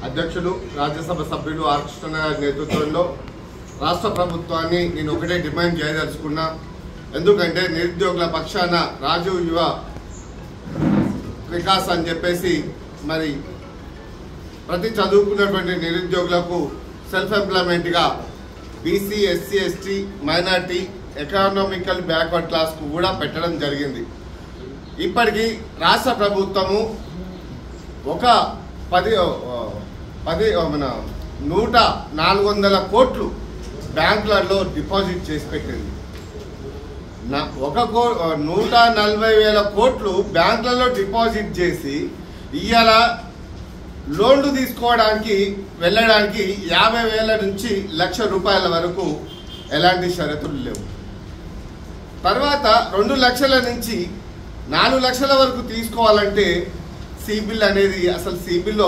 అధ్యక్షులు రాజ్యసభ సభ్యులు ఆర్ కృష్ణ గారి నేతృత్వంలో రాష్ట్ర ప్రభుత్వాన్ని నేను ఒకటే డిమాండ్ చేయదలుచుకున్నా. ఎందుకంటే నిరుద్యోగుల పక్షాన రాజీవ్ యువ వికాస్ అని చెప్పేసి మరి ప్రతి చదువుకున్నటువంటి నిరుద్యోగులకు సెల్ఫ్ ఎంప్లాయ్మెంట్గా BC, SC, ST, minority, economical backward క్లాస్కు కూడా పెట్టడం జరిగింది. ఇప్పటికీ రాష్ట్ర ప్రభుత్వము ఒక 400 కోట్లు బ్యాంకులలో డిపాజిట్ చేసి పెట్టింది. 140,000 కోట్లు బ్యాంకులలో డిపాజిట్ చేసి ఇవాళ లోన్లు తీసుకోవడానికి వెళ్ళడానికి 50,000 నుంచి 1,00,000 రూపాయల వరకు ఎలాంటి షరతులు లేవు. తర్వాత 2 లక్షల నుంచి 4 లక్షల వరకు తీసుకోవాలంటే సిబిల్ అనేది అసలు సిబిల్